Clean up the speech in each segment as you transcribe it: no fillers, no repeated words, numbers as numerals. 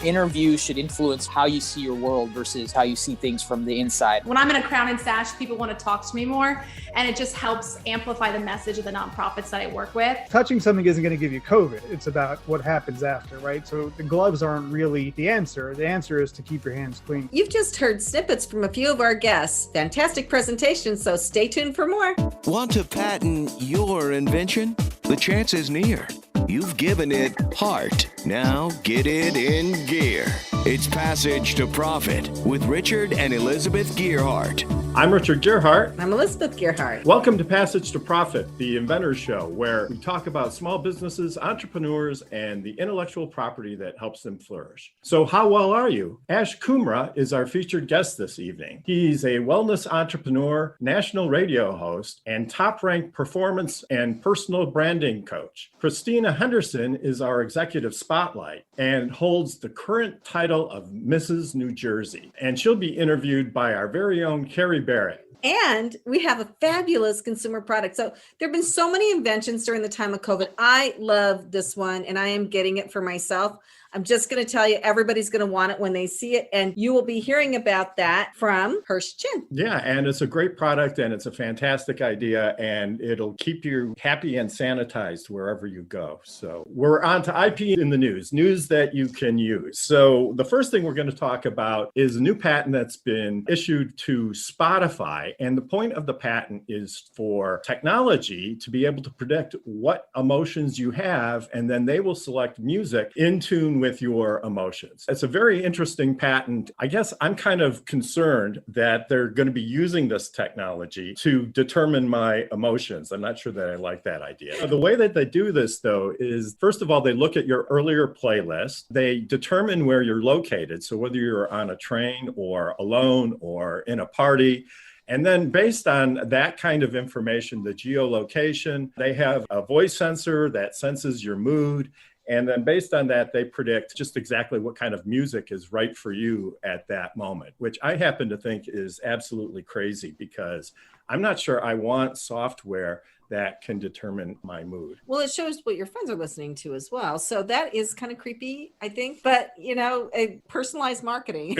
inner view should influence how you see your world versus how you see things from the inside. When I'm in a Crown and Sash, people want to talk to me more, and it just helps amplify the message of the nonprofits that I work with. Touching something isn't going to give you COVID. It's about what happens after, right? So the gloves aren't really the answer. The answer is to keep your hands clean. You've just heard snippets from a few of our guests. Fantastic presentations, so stay tuned for more. Want to patent your invention? The chance is near. You've given it heart. Now get it in gear. It's Passage to Profit with Richard and Elizabeth Gearhart. I'm Richard Gearhart. I'm Elizabeth Gearhart. Welcome to Passage to Profit, the Inventors Show, where we talk about small businesses, entrepreneurs, and the intellectual property that helps them flourish. So how well are you? Ash Kumra is our featured guest this evening. He's a wellness entrepreneur, national radio host, and top-ranked performance and personal branding coach. Christina Henderson is our executive spotlight and holds the current title of Mrs. New Jersey. And she'll be interviewed by our very own Carrie Barrett. And we have a fabulous consumer product. So there have been so many inventions during the time of COVID. I love this one, and I am getting it for myself. I'm just going to tell you, everybody's going to want it when they see it. And you will be hearing about that from Hirsch Chin. Yeah, and it's a great product, and it's a fantastic idea, and it'll keep you happy and sanitized wherever you go. So we're on to IP in the news that you can use. So the first thing we're going to talk about is a new patent that's been issued to Spotify. And the point of the patent is for technology to be able to predict what emotions you have, and then they will select music in tune with your emotions. It's a very interesting patent. I guess I'm kind of concerned that they're going to be using this technology to determine my emotions. I'm not sure that I like that idea. The way that they do this, though, is first of all, they look at your earlier playlist. They determine where you're located. So whether you're on a train or alone or in a party. And then based on that kind of information, the geolocation, they have a voice sensor that senses your mood. And then based on that, they predict just exactly what kind of music is right for you at that moment, which I happen to think is absolutely crazy because I'm not sure I want software that can determine my mood. Well, it shows what your friends are listening to as well. So that is kind of creepy, I think. But, a personalized marketing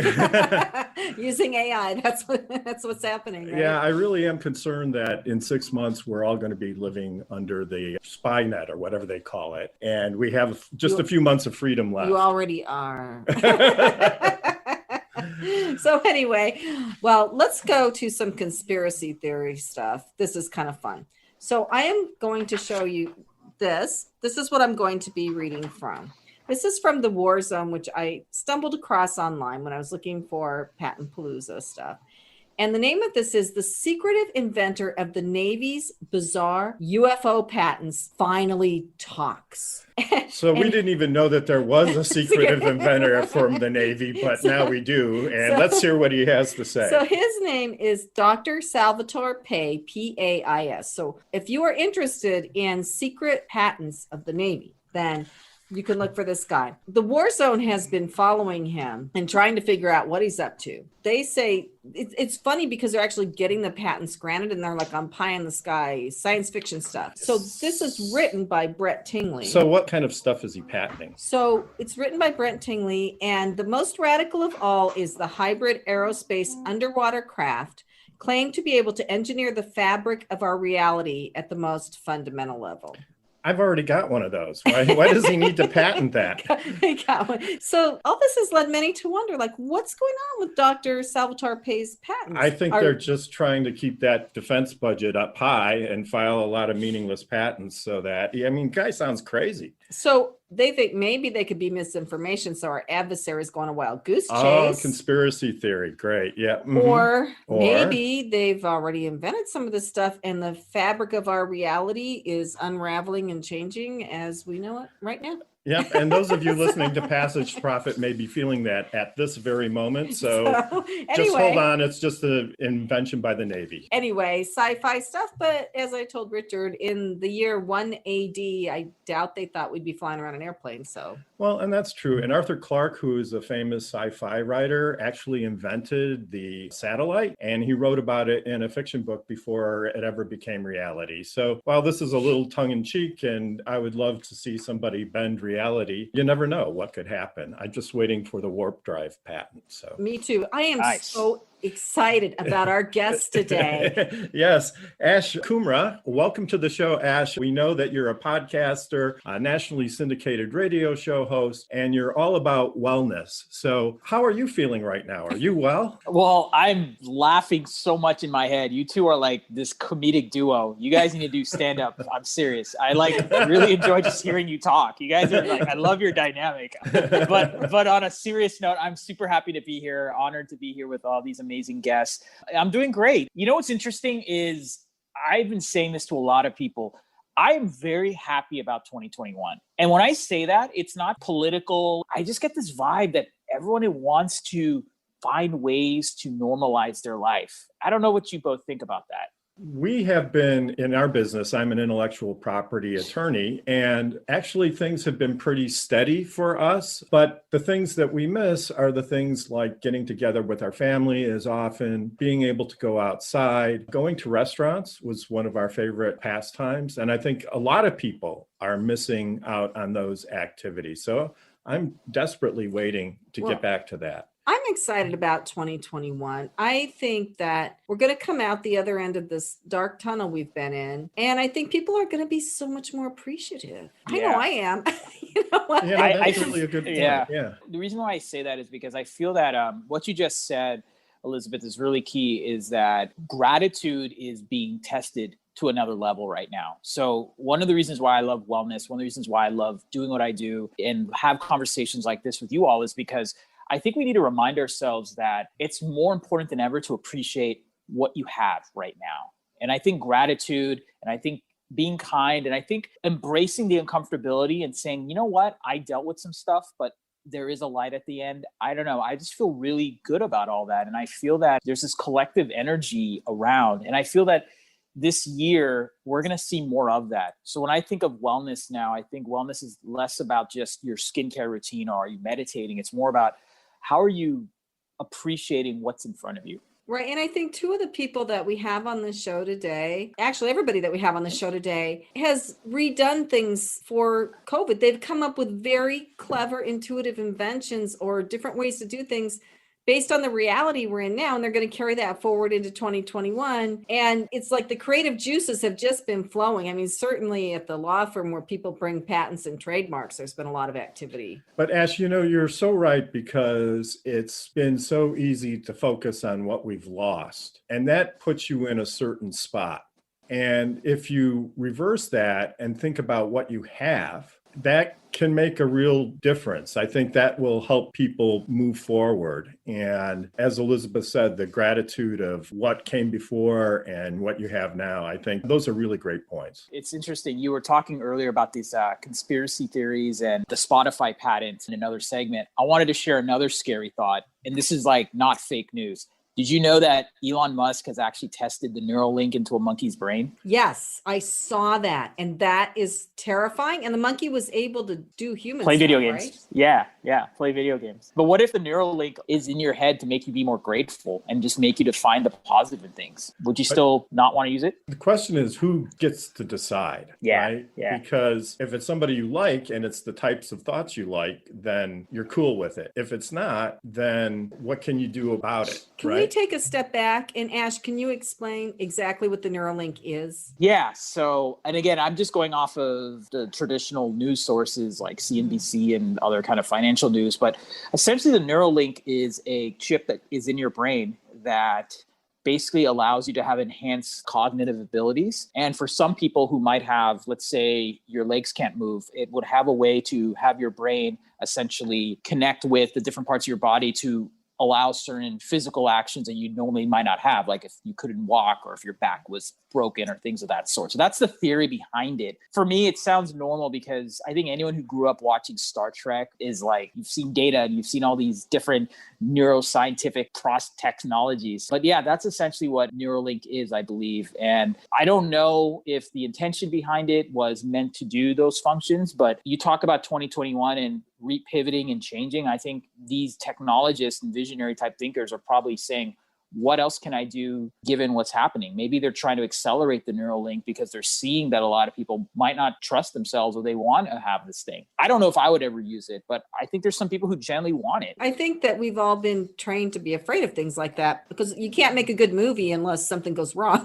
using AI, that's what's happening. Right? Yeah, I really am concerned that in 6 months, we're all going to be living under the spy net or whatever they call it. And we have just a few months of freedom left. You already are. So anyway, well, let's go to some conspiracy theory stuff. This is kind of fun. So I am going to show you this. This is what I'm going to be reading from. This is from the War Zone, which I stumbled across online when I was looking for Patent Palooza stuff. And the name of this is The Secretive Inventor of the Navy's Bizarre UFO Patents Finally Talks. So we didn't even know that there was a secretive inventor from the Navy, but now we do. And let's hear what he has to say. So his name is Dr. Salvatore Pais, P-A-I-S. So if you are interested in secret patents of the Navy, then you can look for this guy. The War Zone has been following him and trying to figure out what he's up to. They say it's funny because they're actually getting the patents granted and they're like on pie in the sky, science fiction stuff. So this is written by Brett Tingley. So what kind of stuff is he patenting? So it's written by Brett Tingley, and the most radical of all is the hybrid aerospace underwater craft claimed to be able to engineer the fabric of our reality at the most fundamental level. I've already got one of those. Why does he need to patent that? He got one. So all this has led many to wonder, what's going on with Dr. Salvatore Pais' patents? I think they're just trying to keep that defense budget up high and file a lot of meaningless patents so that, guy sounds crazy. So they think maybe they could be misinformation. So our adversary is going a wild goose chase. Oh, conspiracy theory. Great. Yeah. Mm-hmm. Or maybe they've already invented some of this stuff and the fabric of our reality is unraveling and changing as we know it right now. Yep. And those of you listening to Passage to Profit may be feeling that at this very moment. So anyway, just hold on. It's just an invention by the Navy. Anyway, sci-fi stuff. But as I told Richard, in the year 1 AD, I doubt they thought we'd be flying around an airplane. So Well, and that's true. And Arthur Clarke, who is a famous sci-fi writer, actually invented the satellite, and he wrote about it in a fiction book before it ever became reality. So while this is a little tongue-in-cheek, and I would love to see somebody bend reality, you never know what could happen. I'm just waiting for the warp drive patent. So Me too. I am Nice. so excited about our guest today. Yes, Ash Kumra, welcome to the show, Ash. We know that you're a podcaster, a nationally syndicated radio show host, and you're all about wellness. So how are you feeling right now? Are you well? Well, I'm laughing so much in my head. You two are like this comedic duo. You guys need to do stand up. I'm serious. I really enjoy just hearing you talk. You guys are I love your dynamic. But on a serious note, I'm super happy to be here. Honored to be here with all these amazing guests. I'm doing great. You know what's interesting is I've been saying this to a lot of people. I am very happy about 2021. And when I say that, it's not political. I just get this vibe that everyone wants to find ways to normalize their life. I don't know what you both think about that. We have been in our business, I'm an intellectual property attorney, and actually things have been pretty steady for us. But the things that we miss are the things like getting together with our family as often, being able to go outside. Going to restaurants was one of our favorite pastimes. And I think a lot of people are missing out on those activities. So I'm desperately waiting to get back to that. I'm excited about 2021. I think that we're going to come out the other end of this dark tunnel we've been in. And I think people are going to be so much more appreciative. I know I am. You know what? Yeah, that's really a good point. Yeah. Yeah. The reason why I say that is because I feel that what you just said, Elizabeth, is really key, is that gratitude is being tested to another level right now. So one of the reasons why I love wellness, one of the reasons why I love doing what I do and have conversations like this with you all is because I think we need to remind ourselves that it's more important than ever to appreciate what you have right now. And I think gratitude, and I think being kind, and I think embracing the uncomfortability and saying, you know what, I dealt with some stuff, but there is a light at the end. I don't know. I just feel really good about all that. And I feel that there's this collective energy around. And I feel that this year, we're going to see more of that. So when I think of wellness now, I think wellness is less about just your skincare routine or are you meditating. It's more about how are you appreciating what's in front of you? Right. And I think two of the people that we have on the show today, actually everybody that we have on the show today has redone things for COVID. They've come up with very clever, intuitive inventions or different ways to do things based on the reality we're in now. And they're going to carry that forward into 2021. And it's like the creative juices have just been flowing. I mean, certainly at the law firm where people bring patents and trademarks, there's been a lot of activity. But Ash, you know, you're so right, because it's been so easy to focus on what we've lost. And that puts you in a certain spot. And if you reverse that and think about what you have, that can make a real difference. I think that will help people move forward. And as Elizabeth said, the gratitude of what came before and what you have now, I think those are really great points. It's interesting. You were talking earlier about these conspiracy theories and the Spotify patent in another segment. I wanted to share another scary thought. And this is like not fake news. Did you know that Elon Musk has actually tested the Neuralink into a monkey's brain? Yes, I saw that. And that is terrifying. And the monkey was able to do human Play video stuff, games. right? Yeah, play video games. But what if the Neuralink is in your head to make you be more grateful and just make you to find the positive in things? Would you still not want to use it? The question is, who gets to decide? Yeah, right? yeah. Because if it's somebody you like and it's the types of thoughts you like, then you're cool with it. If it's not, then what can you do about it? Can we take a step back? And Ash, can you explain exactly what the Neuralink is? Yeah. So, and again, I'm just going off of the traditional news sources like CNBC and other kind of financial news. But essentially, the Neuralink is a chip that is in your brain that basically allows you to have enhanced cognitive abilities. And for some people who might have, let's say, your legs can't move, it would have a way to have your brain essentially connect with the different parts of your body to allow certain physical actions that you normally might not have, like if you couldn't walk or if your back was broken or things of that sort. So that's the theory behind it. For me, it sounds normal because I think anyone who grew up watching Star Trek is like, you've seen data and you've seen all these different neuroscientific cross technologies. But yeah, that's essentially what Neuralink is, I believe. And I don't know if the intention behind it was meant to do those functions, but you talk about 2021 and repivoting and changing. I think these technologists and visionary type thinkers are probably saying, what else can I do given what's happening? Maybe they're trying to accelerate the neural link because they're seeing that a lot of people might not trust themselves or they want to have this thing. I don't know if I would ever use it, but I think there's some people who generally want it. I think that we've all been trained to be afraid of things like that because you can't make a good movie unless something goes wrong.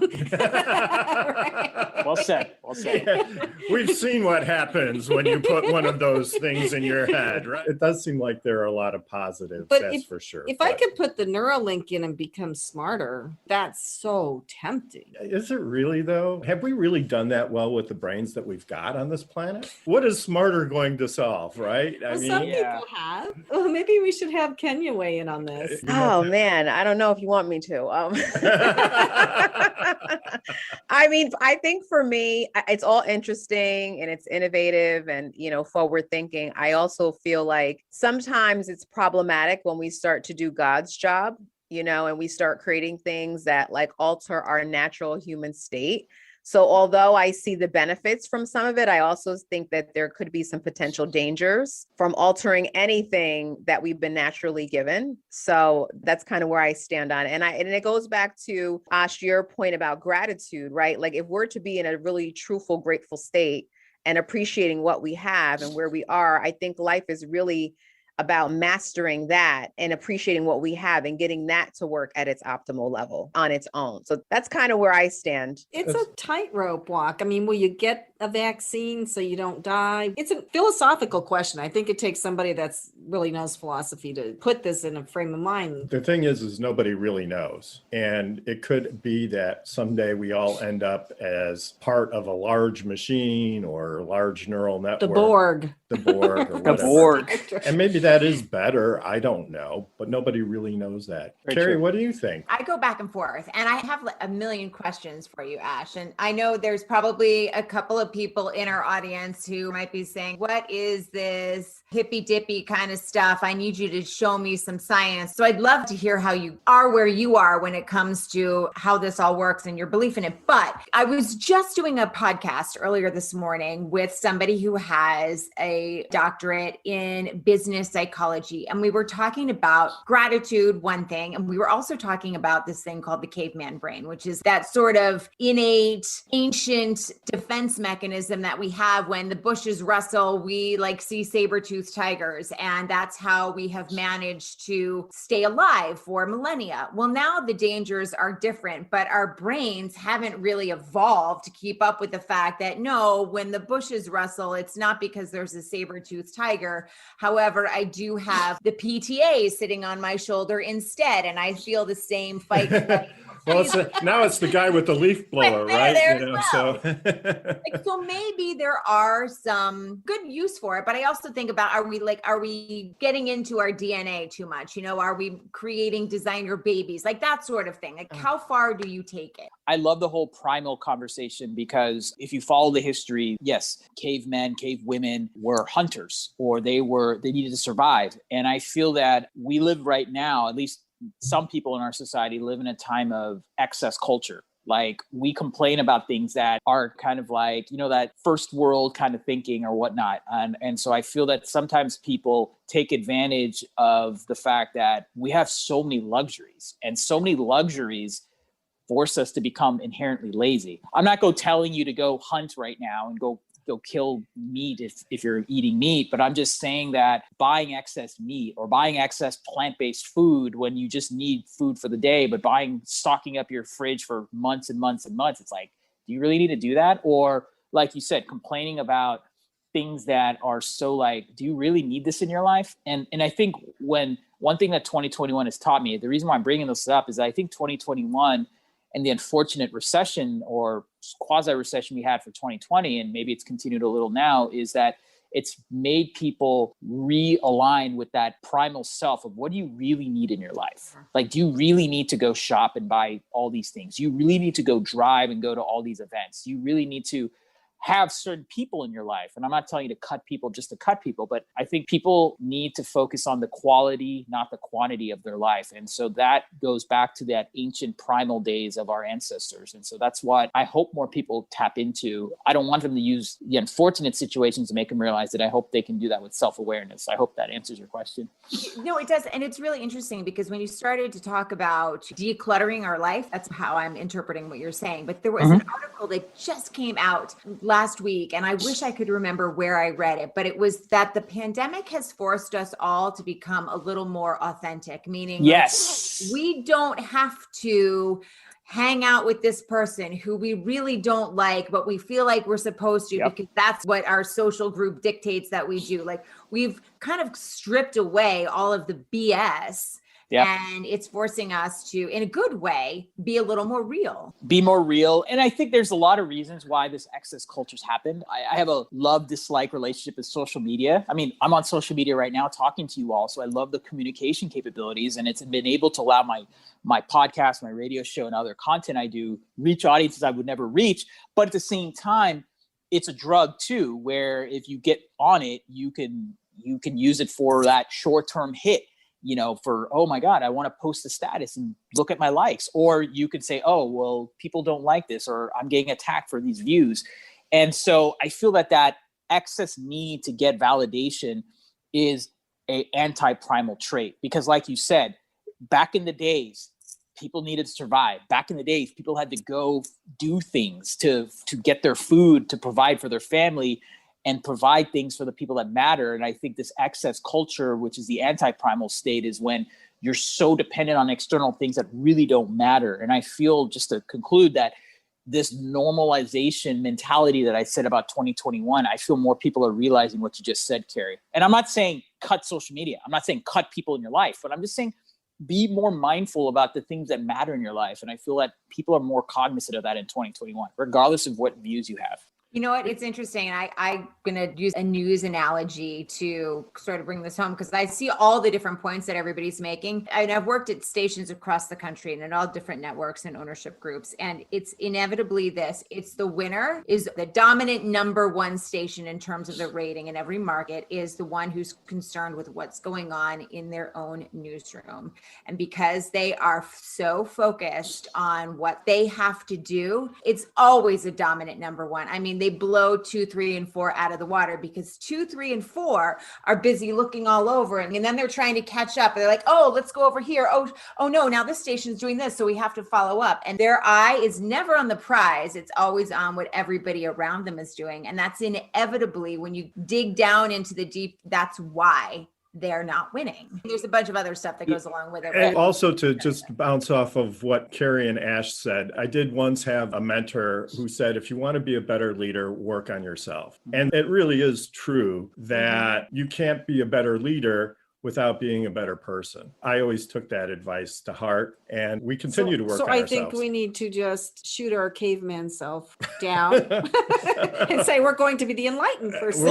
Well said. Well said. Yeah, we've seen what happens when you put one of those things in your head, right? It does seem like there are a lot of positives, But that's for sure. If I could put the Neuralink in and become smarter, that's so tempting. Is it really though? Have we really done that well with the brains that we've got on this planet? What is smarter going to solve, right? Well, some people have. Well, maybe we should have Kenya weigh in on this. Oh man, I don't know if you want me to. I mean, I think for me, it's all interesting and it's innovative and, forward thinking. I also feel like sometimes it's problematic when we start to do God's job, and we start creating things that like alter our natural human state. So although I see the benefits from some of it, I also think that there could be some potential dangers from altering anything that we've been naturally given. So that's kind of where I stand on it. And it goes back to Ash, your point about gratitude, right? Like if we're to be in a really truthful, grateful state and appreciating what we have and where we are, I think life is really about mastering that and appreciating what we have and getting that to work at its optimal level on its own. So that's kind of where I stand. It's a tightrope walk. I mean, will you get a vaccine so you don't die? It's a philosophical question. I think it takes somebody that's really knows philosophy to put this in a frame of mind. The thing is nobody really knows. And it could be that someday we all end up as part of a large machine or a large neural network. The Borg. Or whatever. The Borg. And maybe that is better. I don't know, but nobody really knows that. Very Carrie, true. what do you think? I go back and forth and I have a million questions for you, Ash. And I know there's probably a couple of people in our audience who might be saying, what is this hippy dippy kind of stuff? I need you to show me some science. So I'd love to hear how you are where you are when it comes to how this all works and your belief in it. But I was just doing a podcast earlier this morning with somebody who has a doctorate in business psychology. And we were talking about gratitude, one thing. And we were also talking about this thing called the caveman brain, which is that sort of innate, ancient defense mechanism that we have when the bushes rustle, we like see saber-toothed tigers. And that's how we have managed to stay alive for millennia. Well, now the dangers are different, but our brains haven't really evolved to keep up with the fact that no, when the bushes rustle, it's not because there's a saber-toothed tiger. However, I do have the PTA sitting on my shoulder instead, and I feel the same fight. Well, now it's the guy with the leaf blower, right? So maybe there are some good use for it, but I also think about, are we getting into our DNA too much? Are we creating designer babies? Like that sort of thing. Like how far do you take it? I love the whole primal conversation because if you follow the history, yes, cavemen, cave women were hunters or they needed to survive. And I feel that we live right now, at least some people in our society live in a time of excess culture. Like we complain about things that are kind of like, that first world kind of thinking or whatnot. And so I feel that sometimes people take advantage of the fact that we have so many luxuries and so many luxuries force us to become inherently lazy. I'm not telling you to go hunt right now and go kill meat if you're eating meat, but I'm just saying that buying excess meat or buying excess plant-based food when you just need food for the day, but stocking up your fridge for months and months and months, it's like, do you really need to do that? Or like you said, complaining about things that are so like, do you really need this in your life? And I think one thing that 2021 has taught me, the reason why I'm bringing this up is I think 2021 and the unfortunate recession or quasi-recession we had for 2020, and maybe it's continued a little now, is that it's made people realign with that primal self of what do you really need in your life? Like, do you really need to go shop and buy all these things? You really need to go drive and go to all these events. You really need to have certain people in your life. And I'm not telling you to cut people just to cut people, but I think people need to focus on the quality, not the quantity of their life. And so that goes back to that ancient primal days of our ancestors. And so that's what I hope more people tap into. I don't want them to use the unfortunate situations to make them realize that. I hope they can do that with self-awareness. I hope that answers your question. No, it does. And it's really interesting because when you started to talk about decluttering our life, that's how I'm interpreting what you're saying. But there was an article that just came out last week, and I wish I could remember where I read it, but it was that the pandemic has forced us all to become a little more authentic, meaning yes, we don't have to hang out with this person who we really don't like, but we feel like we're supposed to because that's what our social group dictates that we do. Like we've kind of stripped away all of the BS. And it's forcing us to, in a good way, be a little more real. Be more real. And I think there's a lot of reasons why this excess culture's happened. I have a love-dislike relationship with social media. I mean, I'm on social media right now talking to you all, so I love the communication capabilities, and it's been able to allow my podcast, my radio show, and other content I do reach audiences I would never reach. But at the same time, it's a drug too, where if you get on it, you can use it for that short-term hit. You know, for, oh my God, I want to post a status and look at my likes. Or you could say, oh, well, people don't like this, or I'm getting attacked for these views. And so I feel that excess need to get validation is an anti-primal trait. Because like you said, back in the days, people needed to survive. Back in the days, people had to go do things to get their food, to provide for their family, and provide things for the people that matter. And I think this excess culture, which is the anti-primal state, is when you're so dependent on external things that really don't matter. And I feel, just to conclude, that this normalization mentality that I said about 2021, I feel more people are realizing what you just said, Carrie. And I'm not saying cut social media. I'm not saying cut people in your life, but I'm just saying be more mindful about the things that matter in your life. And I feel that people are more cognizant of that in 2021, regardless of what views you have. You know what? It's interesting. I'm going to use a news analogy to sort of bring this home because I see all the different points that everybody's making. And I've worked at stations across the country and in all different networks and ownership groups. And it's inevitably this. It's the winner is the dominant number one station in terms of the rating in every market is the one who's concerned with what's going on in their own newsroom. And because they are so focused on what they have to do, it's always a dominant number one. I mean, they blow 2, 3, and 4 out of the water because 2, 3, and 4 are busy looking all over. And then they're trying to catch up. They're like, oh, let's go over here. Oh no, now this station's doing this. So we have to follow up. And their eye is never on the prize. It's always on what everybody around them is doing. And that's inevitably, when you dig down into the deep, that's why they're not winning. There's a bunch of other stuff that goes along with it. And also, to just bounce off of what Carrie and Ash said, I did once have a mentor who said, if you want to be a better leader, work on yourself. And it really is true that you can't be a better leader without being a better person. I always took that advice to heart, and we continue to work on ourselves. So I think we need to just shoot our caveman self down and say we're going to be the enlightened person.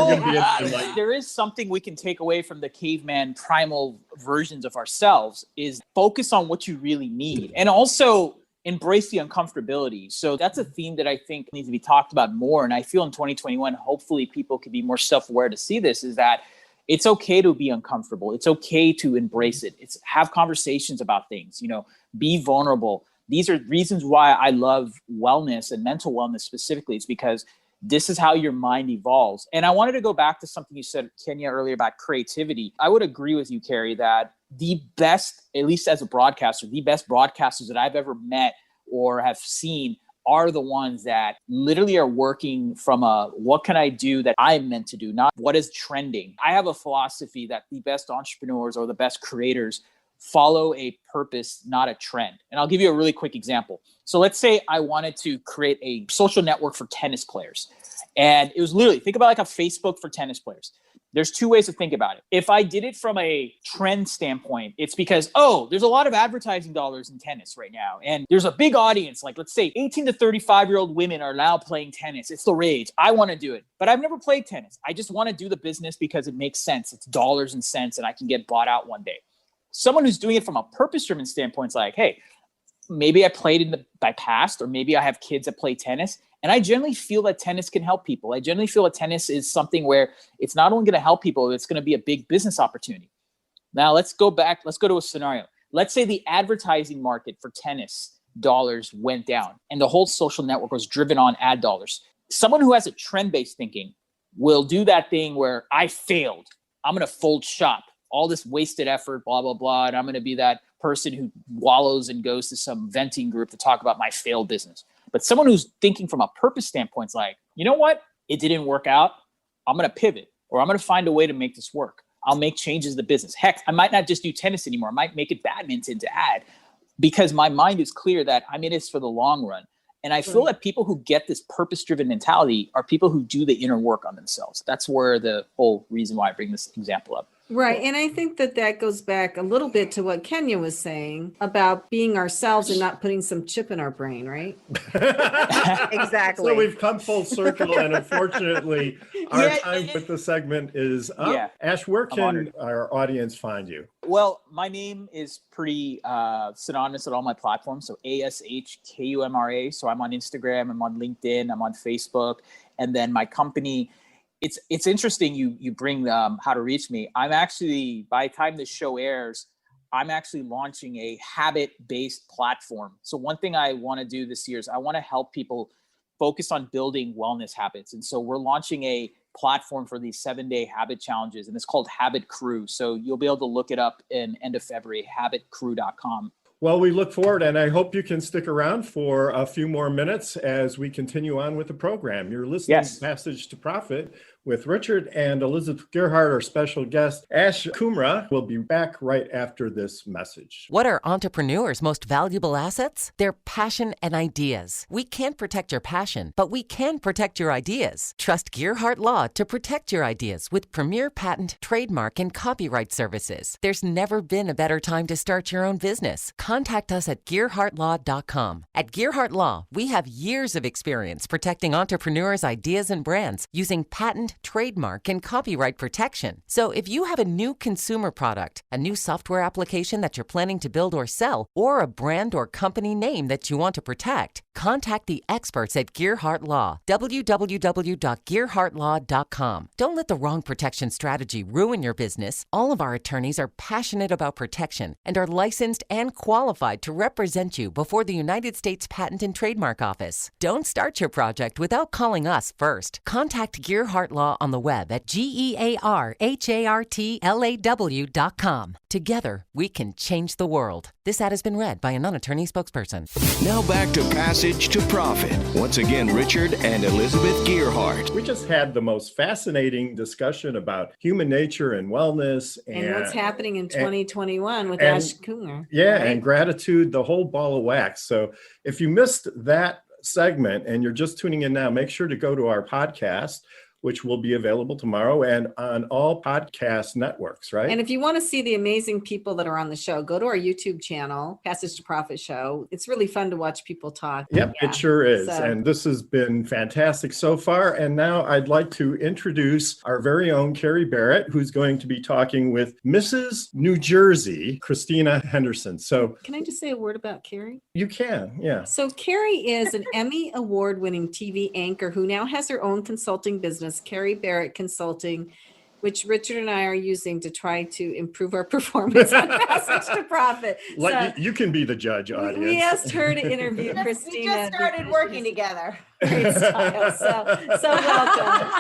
There is something we can take away from the caveman primal versions of ourselves, is focus on what you really need. And also embrace the uncomfortability. So that's a theme that I think needs to be talked about more. And I feel in 2021, hopefully people can be more self-aware to see this, is that it's okay to be uncomfortable. It's okay to embrace it. It's have conversations about things, be vulnerable. These are reasons why I love wellness and mental wellness specifically. It's because this is how your mind evolves. And I wanted to go back to something you said, Kenya, earlier about creativity. I would agree with you, Carrie, that the best, at least as a broadcaster, the best broadcasters that I've ever met or have seen are the ones that literally are working from what can I do that I'm meant to do, not what is trending. I have a philosophy that the best entrepreneurs or the best creators follow a purpose, not a trend. And I'll give you a really quick example. So let's say I wanted to create a social network for tennis players. And it was literally, think about like a Facebook for tennis players. There's two ways to think about it. If I did it from a trend standpoint, it's because, there's a lot of advertising dollars in tennis right now. And there's a big audience, like let's say 18 to 35-year-old women are now playing tennis. It's the rage. I want to do it, but I've never played tennis. I just want to do the business because it makes sense. It's dollars and cents and I can get bought out one day. Someone who's doing it from a purpose-driven standpoint is like, hey, maybe I played in my past, or maybe I have kids that play tennis And I generally feel that tennis can help people. I generally feel that tennis is something where it's not only going to help people, it's going to be a big business opportunity. Now let's go to a scenario. Let's say the advertising market for tennis dollars went down and the whole social network was driven on ad dollars. Someone who has a trend-based thinking will do that thing where I failed. I'm going to fold shop, all this wasted effort, blah, blah, blah. And I'm going to be that person who wallows and goes to some venting group to talk about my failed business. But someone who's thinking from a purpose standpoint is like, you know what? It didn't work out. I'm going to pivot, or I'm going to find a way to make this work. I'll make changes to the business. Heck, I might not just do tennis anymore. I might make it badminton to add, because my mind is clear that I'm in this for the long run. And I feel that people who get this purpose-driven mentality are people who do the inner work on themselves. That's where the whole reason why I bring this example up. Right. And I think that goes back a little bit to what Kenya was saying about being ourselves and not putting some chip in our brain, right? Exactly. So we've come full circle, and unfortunately, our time with the segment is up. Yeah. Ash, where can our audience find you? Well, my name is pretty synonymous at all my platforms. So ASHKUMRA. So I'm on Instagram, I'm on LinkedIn, I'm on Facebook. And then my company, it's interesting you bring how to reach me. I'm actually, by the time this show airs, I'm actually launching a habit-based platform. So one thing I want to do this year is I want to help people focus on building wellness habits. And so we're launching a platform for these 7-day habit challenges, and it's called Habit Crew. So you'll be able to look it up in end of February, habitcrew.com. Well, we look forward, and I hope you can stick around for a few more minutes as we continue on with the program. You're listening to Passage to Profit with Richard and Elizabeth Gerhardt, our special guest. Ash Kumra will be back right after this message. What are entrepreneurs' most valuable assets? Their passion and ideas. We can't protect your passion, but we can protect your ideas. Trust Gerhardt Law to protect your ideas with premier patent, trademark, and copyright services. There's never been a better time to start your own business. Contact us at GerhardtLaw.com. At Gerhardt Law, we have years of experience protecting entrepreneurs' ideas and brands using patent, trademark, and copyright protection. So if you have a new consumer product, a new software application that you're planning to build or sell, or a brand or company name that you want to protect, contact the experts at Gerhardt Law. www.gerhardtlaw.com. Don't let the wrong protection strategy ruin your business. All of our attorneys are passionate about protection and are licensed and qualified to represent you before the United States Patent and Trademark Office. Don't start your project without calling us first. Contact Gerhardt Law on the web at GERHARTLAW.com. Together, we can change the world. This ad has been read by a non-attorney spokesperson. Now back to Passage to Profit. Once again, Richard and Elizabeth Gerhardt. We just had the most fascinating discussion about human nature and wellness. And what's happening in 2021 with Ash Kumra. Yeah, right? And gratitude, the whole ball of wax. So if you missed that segment and you're just tuning in now, make sure to go to our podcast, which will be available tomorrow and on all podcast networks, right? And if you want to see the amazing people that are on the show, go to our YouTube channel, Passage to Profit Show. It's really fun to watch people talk. Yep, it sure is. And this has been fantastic so far. And now I'd like to introduce our very own Carrie Barrett, who's going to be talking with Mrs. New Jersey, Christina Henderson. So can I just say a word about Carrie? You can, yeah. So Carrie is an Emmy award-winning TV anchor who now has her own consulting business, Carrie Barrett Consulting, which Richard and I are using to try to improve our performance on Passage to Profit. So, you can be the judge, audience. We asked her to interview Christina. We just started working together. Great style. So welcome.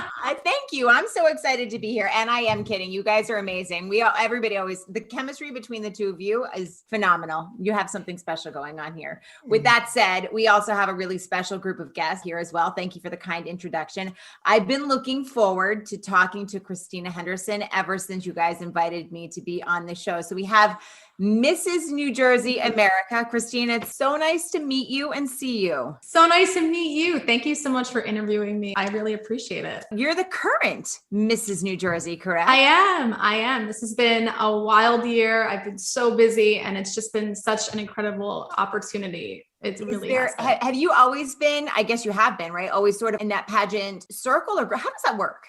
Thank you. I'm so excited to be here. And I am kidding. You guys are amazing. Everybody always, the chemistry between the two of you is phenomenal. You have something special going on here. With that said, we also have a really special group of guests here as well. Thank you for the kind introduction. I've been looking forward to talking to Christina Henderson ever since you guys invited me to be on the show. So we have Mrs. New Jersey, America. Christina, it's so nice to meet you and see you. So nice to meet you. Thank you so much for interviewing me. I really appreciate it. You're the current Mrs. New Jersey, correct? I am. This has been a wild year. I've been so busy and it's just been such an incredible opportunity. It's really have you always been, I guess you have been, right? Always sort of in that pageant circle, or how does that work?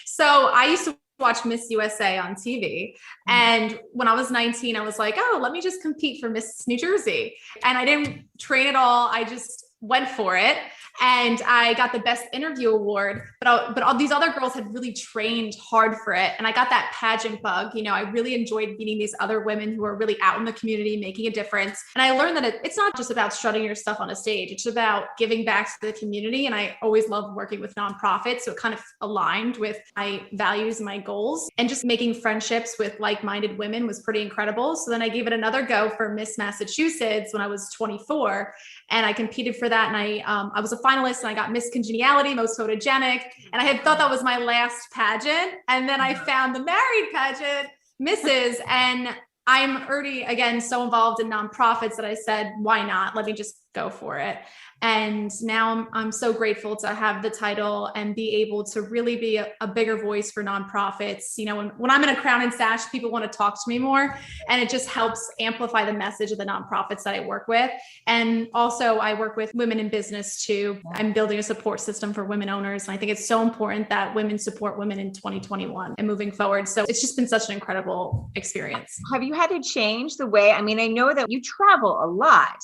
So I used to watch Miss USA on TV. And when I was 19, I was like, oh, let me just compete for Miss New Jersey. And I didn't train at all. I just went for it. And I got the best interview award, but all these other girls had really trained hard for it. And I got that pageant bug. You know, I really enjoyed meeting these other women who are really out in the community, making a difference. And I learned that it's not just about strutting your stuff on a stage. It's about giving back to the community. And I always loved working with nonprofits. So it kind of aligned with my values and my goals, and just making friendships with like-minded women was pretty incredible. So then I gave it another go for Miss Massachusetts when I was 24, and I competed for that. And I was a finalist, and I got Miss Congeniality, most photogenic. And I had thought that was my last pageant. And then I found the married pageant, Mrs. And I'm already, again, so involved in nonprofits that I said, why not? Let me just go for it. And now I'm so grateful to have the title and be able to really be a bigger voice for nonprofits. You know, when I'm in a crown and sash, people want to talk to me more, and it just helps amplify the message of the nonprofits that I work with. And also I work with women in business too. I'm building a support system for women owners. And I think it's so important that women support women in 2021 and moving forward. So it's just been such an incredible experience. Have you had to change the way, I mean, I know that you travel a lot.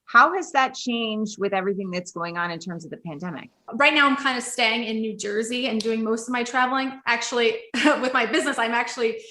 How has that changed with everything that's going on in terms of the pandemic? Right now, I'm kind of staying in New Jersey and doing most of my traveling. Actually, with my business, I'm actually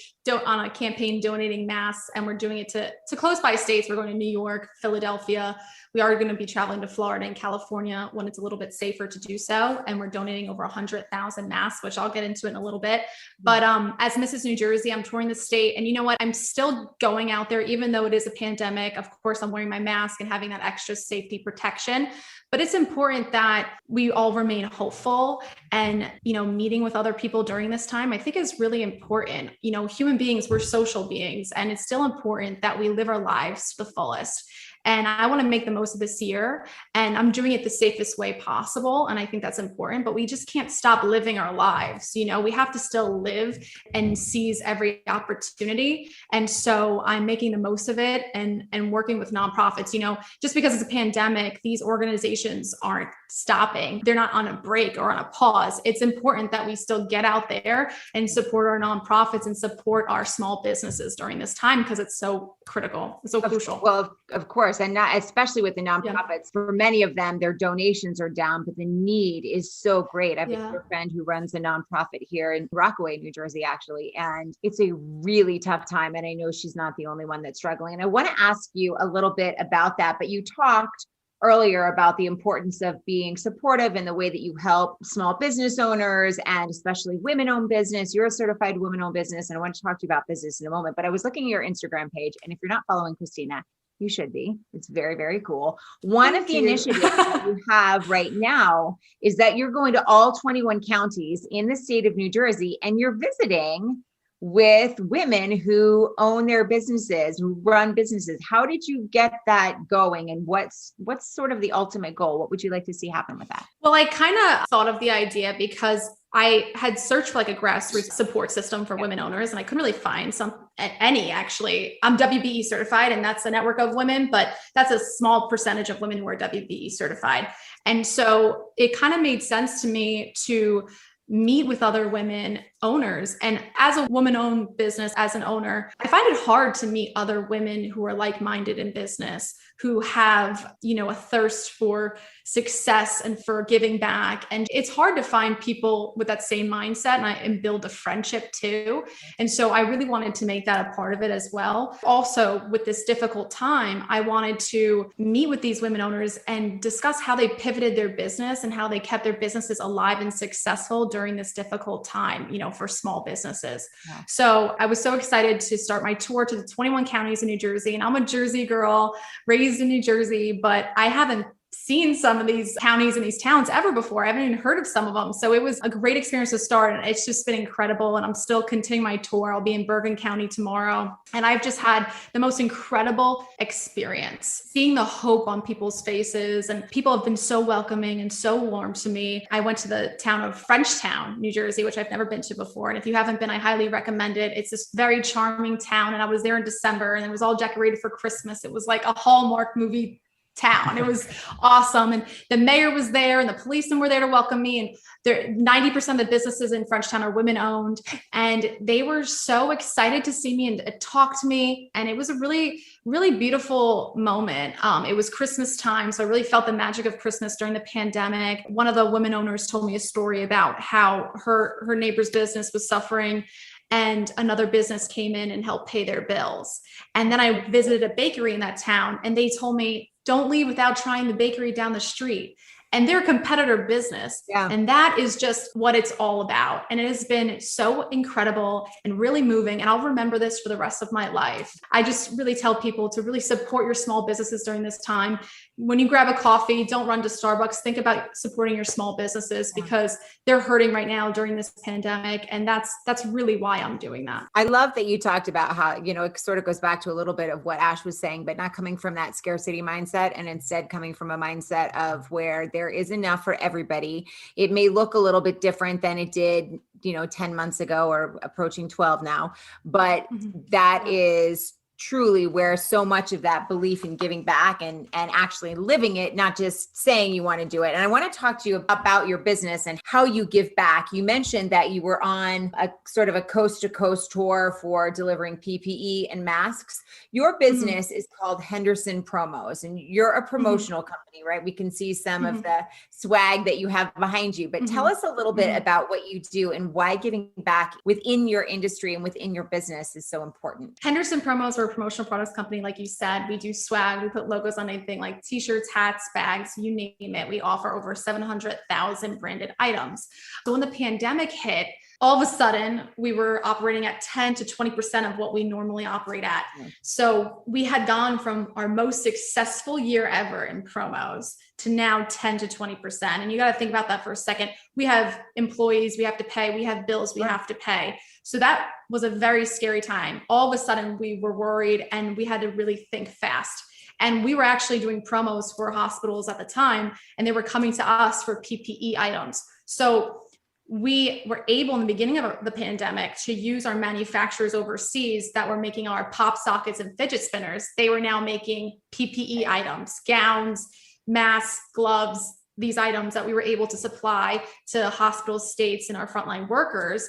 on a campaign donating masks, and we're doing it to close by states. We're going to New York, Philadelphia. We are going to be traveling to Florida and California when it's a little bit safer to do so. And we're donating over 100,000 masks, which I'll get into in a little bit. But as Mrs. New Jersey, I'm touring the state. And you know what? I'm still going out there, even though it is a pandemic. Of course, I'm wearing my mask and having that extra safety protection. But it's important that we all remain hopeful, and, you know, meeting with other people during this time, I think is really important. You know, human beings, we're social beings, and it's still important that we live our lives to the fullest. And I want to make the most of this year, and I'm doing it the safest way possible. And I think that's important, but we just can't stop living our lives. You know, we have to still live and seize every opportunity. And so I'm making the most of it and working with nonprofits. You know, just because it's a pandemic, these organizations aren't stopping. They're not on a break or on a pause. It's important that we still get out there and support our nonprofits and support our small businesses during this time, because it's so critical. It's so crucial. Well, of course. And not, especially with the nonprofits, for many of them, their donations are down, but the need is so great. I have a friend who runs a nonprofit here in Rockaway, New Jersey, actually, and it's a really tough time. And I know she's not the only one that's struggling. And I want to ask you a little bit about that, but you talked earlier about the importance of being supportive in the way that you help small business owners, and especially women-owned business. You're a certified women-owned business, and I want to talk to you about business in a moment. But I was looking at your Instagram page, and if you're not following Christina, you should be. It's very, very cool. One of the initiatives that you have right now is that you're going to all 21 counties in the state of New Jersey, and you're visiting with women who own their businesses, who run businesses. How did you get that going, and what's sort of the ultimate goal? What would you like to see happen with that? Well, I kind of thought of the idea because I had searched for like a grassroots support system for women owners, and I couldn't really find any actually. I'm WBE certified, and that's a network of women, but that's a small percentage of women who are WBE certified. And so it kind of made sense to me to meet with other women owners. And as a woman-owned business, as an owner, I find it hard to meet other women who are like-minded in business, who have, you know, a thirst for success and for giving back. And it's hard to find people with that same mindset and build a friendship too. And so I really wanted to make that a part of it as well. Also, with this difficult time, I wanted to meet with these women owners and discuss how they pivoted their business and how they kept their businesses alive and successful during this difficult time, you know, for small businesses. Yeah. So I was so excited to start my tour to the 21 counties in New Jersey. And I'm a Jersey girl, raised in New Jersey, but I haven't seen some of these counties and these towns ever before. I haven't even heard of some of them. So it was a great experience to start. And it's just been incredible. And I'm still continuing my tour. I'll be in Bergen County tomorrow. And I've just had the most incredible experience, seeing the hope on people's faces. And people have been so welcoming and so warm to me. I went to the town of Frenchtown, New Jersey, which I've never been to before. And if you haven't been, I highly recommend it. It's this very charming town. And I was there in December, and it was all decorated for Christmas. It was like a Hallmark movie town. It was awesome. And the mayor was there and the policemen were there to welcome me. And 90% of the businesses in Frenchtown are women owned. And they were so excited to see me and talk to me. And it was a really, really beautiful moment. It was Christmas time. So I really felt the magic of Christmas during the pandemic. One of the women owners told me a story about how her neighbor's business was suffering, and another business came in and helped pay their bills. And then I visited a bakery in that town, and they told me, don't leave without trying the bakery down the street. And they're a competitor business. Yeah. And that is just what it's all about. And it has been so incredible and really moving. And I'll remember this for the rest of my life. I just really tell people to really support your small businesses during this time. When you grab a coffee, don't run to Starbucks. Think about supporting your small businesses because they're hurting right now during this pandemic. And that's really why I'm doing that. I love that you talked about how, it sort of goes back to a little bit of what Ash was saying, but not coming from that scarcity mindset, and instead coming from a mindset of where there is enough for everybody. It may look a little bit different than it did, 10 months ago or approaching 12 now, but that is truly where so much of that belief in giving back and actually living it, not just saying you want to do it. And I want to talk to you about your business and how you give back. You mentioned that you were on a sort of a coast to coast tour for delivering PPE and masks. Your business is called Henderson Promos, and you're a promotional company, right? We can see some of the swag that you have behind you, but tell us a little bit about what you do and why giving back within your industry and within your business is so important. Henderson Promos, we're a promotional products company. Like you said, we do swag. We put logos on anything like t-shirts, hats, bags, you name it. We offer over 700,000 branded items. So when the pandemic hit, all of a sudden we were operating at 10 to 20% of what we normally operate at. So we had gone from our most successful year ever in promos to now 10 to 20%. And you got to think about that for a second. We have employees we have to pay. We have bills we have to pay. So that was a very scary time. All of a sudden we were worried and we had to really think fast. And we were actually doing promos for hospitals at the time, and they were coming to us for PPE items. So we were able in the beginning of the pandemic to use our manufacturers overseas that were making our pop sockets and fidget spinners. They were now making PPE items, gowns, masks, gloves, these items that we were able to supply to hospitals, states, and our frontline workers.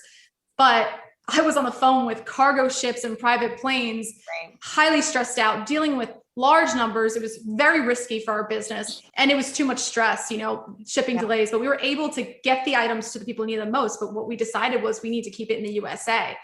But I was on the phone with cargo ships and private planes, highly stressed out, dealing with large numbers. It was very risky for our business, and it was too much stress, shipping delays, but we were able to get the items to the people who need them most. But what we decided was we need to keep it in the USA.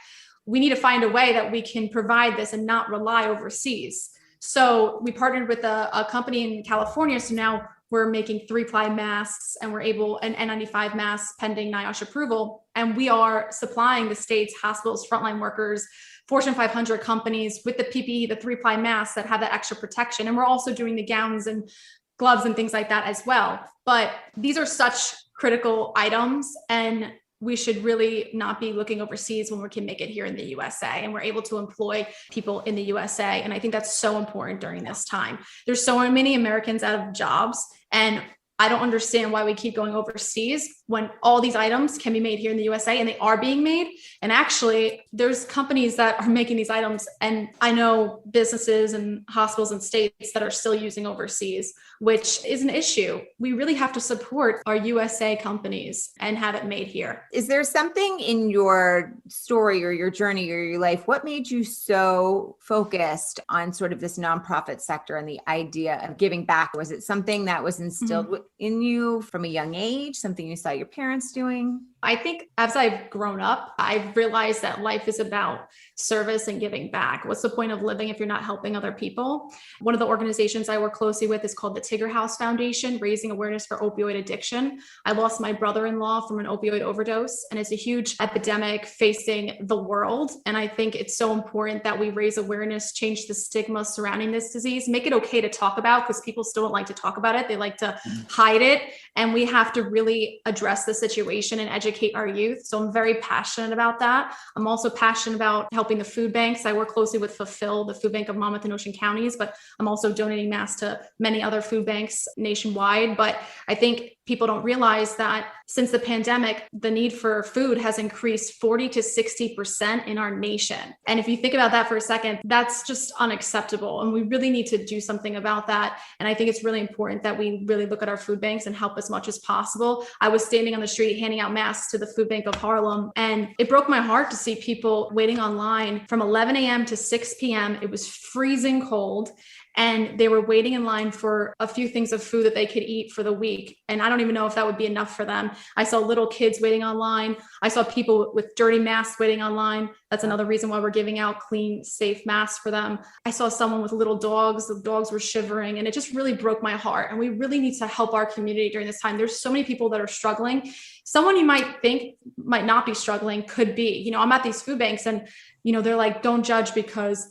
We need to find a way that we can provide this and not rely overseas. So we partnered with a company in California. So now we're making 3-ply masks, and we're able, and N95 masks pending NIOSH approval. And we are supplying the state's hospitals, frontline workers, Fortune 500 companies with the PPE, the 3-ply masks that have that extra protection. And we're also doing the gowns and gloves and things like that as well. But these are such critical items, and we should really not be looking overseas when we can make it here in the USA, and we're able to employ people in the USA. And I think that's so important during this time. There's so many Americans out of jobs, and I don't understand why we keep going overseas when all these items can be made here in the USA, and they are being made. And actually, there's companies that are making these items, and I know businesses and hospitals and states that are still using overseas, which is an issue. We really have to support our USA companies and have it made here. Is there something in your story or your journey or your life? What made you so focused on sort of this nonprofit sector and the idea of giving back? Was it something that was instilled in you from a young age, something you saw your parents doing? I think as I've grown up, I've realized that life is about service and giving back. What's the point of living if you're not helping other people? One of the organizations I work closely with is called the Tigger House Foundation, raising awareness for opioid addiction. I lost my brother-in-law from an opioid overdose, and it's a huge epidemic facing the world. And I think it's so important that we raise awareness, change the stigma surrounding this disease, make it okay to talk about, because people still don't like to talk about it. They like to hide it. And we have to really address the situation and educate our youth. So I'm very passionate about that. I'm also passionate about helping the food banks. I work closely with Fulfill, the food bank of Monmouth and Ocean counties, but I'm also donating masks to many other food banks nationwide. But I think people don't realize that since the pandemic, the need for food has increased 40 to 60% in our nation. And if you think about that for a second, that's just unacceptable. And we really need to do something about that. And I think it's really important that we really look at our food banks and help as much as possible. I was standing on the street handing out masks to the food bank of Harlem, and it broke my heart to see people waiting online from 11 a.m. to 6 p.m. It was freezing cold. And they were waiting in line for a few things of food that they could eat for the week. And I don't even know if that would be enough for them. I saw little kids waiting online. I saw people with dirty masks waiting online. That's another reason why we're giving out clean, safe masks for them. I saw someone with little dogs. The dogs were shivering, and it just really broke my heart. And we really need to help our community during this time. There's so many people that are struggling. Someone you might think might not be struggling could be. You know, I'm at these food banks and, you know, they're like, don't judge because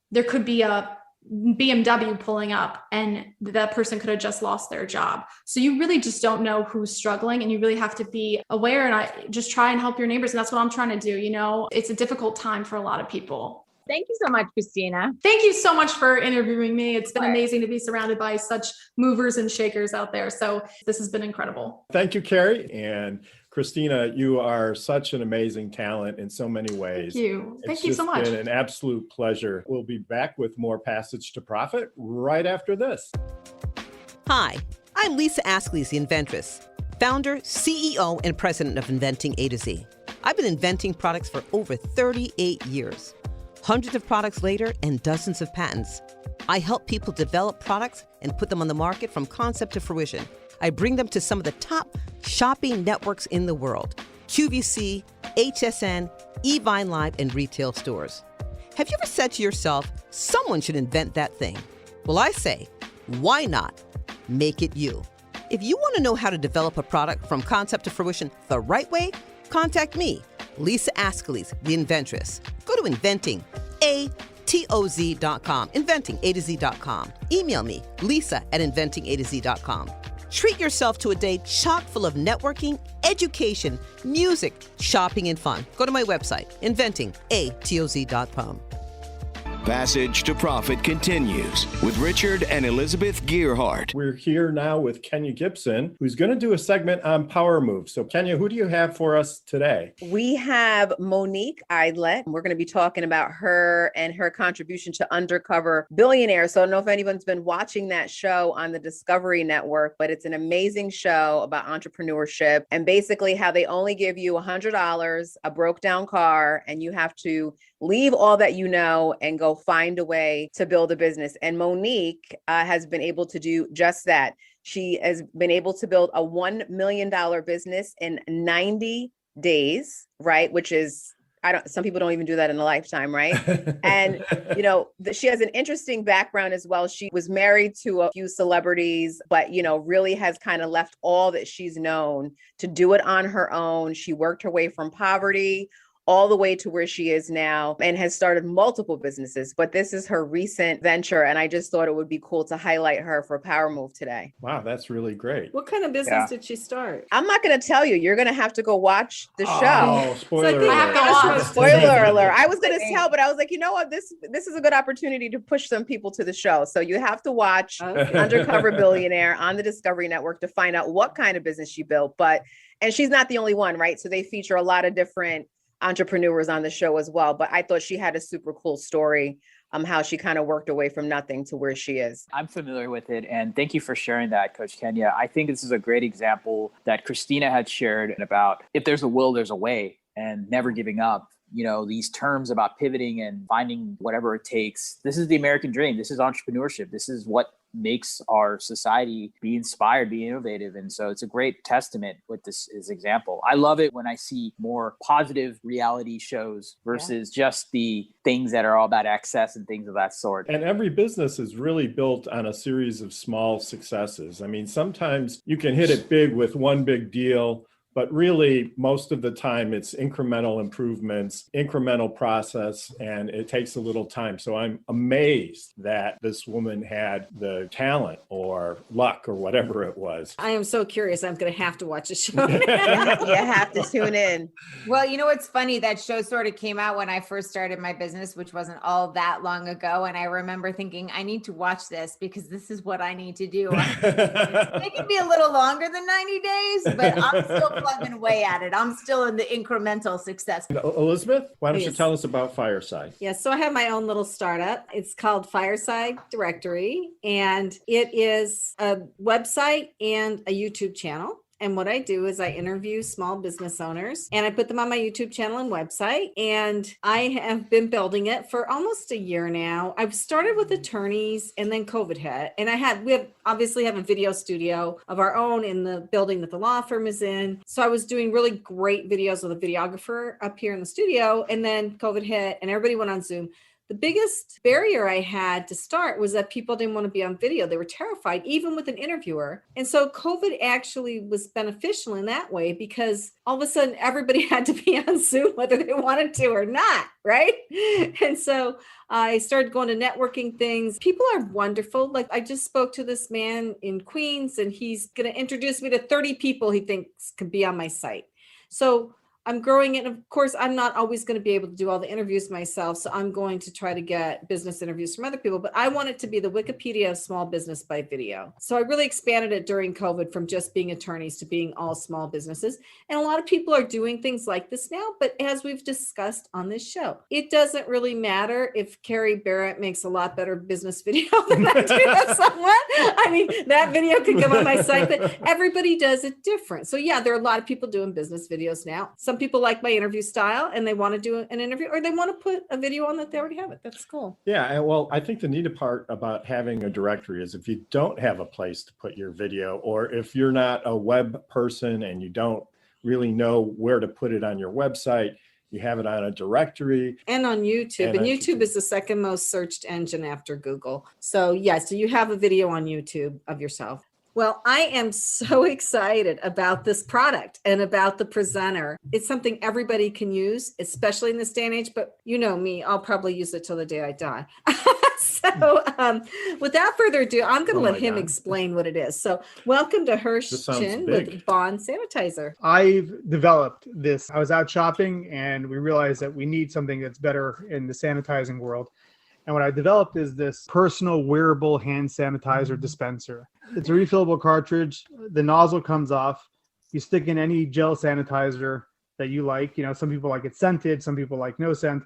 there could be a BMW pulling up and that person could have just lost their job. So you really just don't know who's struggling, and you really have to be aware and I just try and help your neighbors. And that's what I'm trying to do. You know, it's a difficult time for a lot of people. Thank you so much, Christina. Thank you so much for interviewing me. It's been amazing to be surrounded by such movers and shakers out there. So this has been incredible. Thank you, Carrie. And Christina, you are such an amazing talent in so many ways. Thank you. Thank you so much. It's been an absolute pleasure. We'll be back with more Passage to Profit right after this. Hi, I'm Lisa Askley's the Inventress, founder, CEO, and president of Inventing A to Z. I've been inventing products for over 38 years. Hundreds of products later and dozens of patents. I help people develop products and put them on the market from concept to fruition. I bring them to some of the top shopping networks in the world: QVC, HSN, eVine Live, and retail stores. Have you ever said to yourself, someone should invent that thing? Well, I say, why not make it you? If you want to know how to develop a product from concept to fruition the right way, contact me, Lisa Askley's the Inventress. Go to inventingatoz.com, inventingatoz.com. Email me, lisa@inventingatoz.com. Treat yourself to a day chock full of networking, education, music, shopping, and fun. Go to my website, inventingatoz.com. Passage to Profit continues with Richard and Elizabeth Gearhart. We're here now with Kenya Gibson, who's going to do a segment on Power Move. So Kenya, who do you have for us today? We have Monique Idlet. We're going to be talking about her and her contribution to Undercover Billionaire. So I don't know if anyone's been watching that show on the Discovery Network, but it's an amazing show about entrepreneurship and basically how they only give you $100, a broke down car, and you have to leave all that you know and go find a way to build a business. And Monique has been able to do just that. She has been able to build a $1 million business in 90 days, right? Which is, some people don't even do that in a lifetime, right? And, you know, she has an interesting background as well. She was married to a few celebrities, but, you know, really has kind of left all that she's known to do it on her own. She worked her way from poverty all the way to where she is now and has started multiple businesses. But this is her recent venture. And I just thought it would be cool to highlight her for Power Move today. Wow, that's really great. What kind of business did she start? I'm not going to tell you. You're going to have to go watch the show. Oh, spoiler alert. I have to watch. Spoiler alert. I was going to tell, but I was like, you know what? This is a good opportunity to push some people to the show. So you have to watch Undercover Billionaire on the Discovery Network to find out what kind of business she built. And she's not the only one, right? So they feature a lot of different entrepreneurs on the show as well. But I thought she had a super cool story, how she kind of worked away from nothing to where she is. I'm familiar with it. And thank you for sharing that, Coach Kenya. I think this is a great example that Christina had shared about if there's a will, there's a way, and never giving up. You know, these terms about pivoting and finding whatever it takes. This is the American dream. This is entrepreneurship. This is what makes our society be inspired, be innovative. And so it's a great testament with this as example. I love it when I see more positive reality shows versus just the things that are all about access and things of that sort. And every business is really built on a series of small successes. I mean, sometimes you can hit it big with one big deal, But really, most of the time, it's incremental improvements, incremental process, and it takes a little time. So I'm amazed that this woman had the talent or luck or whatever it was. I am so curious. I'm going to have to watch the show. You have to tune in. Well, you know what's funny? That show sort of came out when I first started my business, which wasn't all that long ago. And I remember thinking, I need to watch this because this is what I need to do. It can be a little longer than 90 days, but I'm still plugging away at it. I'm still in the incremental success. Elizabeth, why don't you tell us about Fireside? Yes, so I have my own little startup. It's called Fireside Directory, and it is a website and a YouTube channel. And what I do is I interview small business owners and I put them on my YouTube channel and website. And I have been building it for almost a year now. I've started with attorneys and then COVID hit. And we obviously have a video studio of our own in the building that the law firm is in. So I was doing really great videos with a videographer up here in the studio. And then COVID hit and everybody went on Zoom. The biggest barrier I had to start was that people didn't want to be on video. They were terrified, even with an interviewer. And so COVID actually was beneficial in that way because all of a sudden everybody had to be on Zoom, whether they wanted to or not, right? And so I started going to networking things. People are wonderful. Like I just spoke to this man in Queens and he's going to introduce me to 30 people he thinks could be on my site. So I'm growing it. Of course, I'm not always going to be able to do all the interviews myself. So I'm going to try to get business interviews from other people, but I want it to be the Wikipedia of small business by video. So I really expanded it during COVID from just being attorneys to being all small businesses. And a lot of people are doing things like this now, but as we've discussed on this show, it doesn't really matter if Carrie Barrett makes a lot better business video than I do of someone. I mean, that video could come on my site, but everybody does it different. So yeah, there are a lot of people doing business videos now. Some people like my interview style and they want to do an interview or they want to put a video on that they already have it. That's cool. Yeah. And well, I think the neat part about having a directory is if you don't have a place to put your video, or if you're not a web person and you don't really know where to put it on your website, you have it on a directory. And on YouTube. And YouTube is the second most searched engine after Google. So yeah, so you have a video on YouTube of yourself. Well, I am so excited about this product and about the presenter. It's something everybody can use, especially in this day and age, but you know me, I'll probably use it till the day I die. So without further ado, I'm going to let him explain what it is. So welcome to Hirsch Chin with Bond Sanitizer. I've developed this. I was out shopping and we realized that we need something that's better in the sanitizing world. And what I developed is this personal wearable hand sanitizer dispenser. It's a refillable cartridge. The nozzle comes off. You stick in any gel sanitizer that you like. You know, some people like it scented, some people like no scent.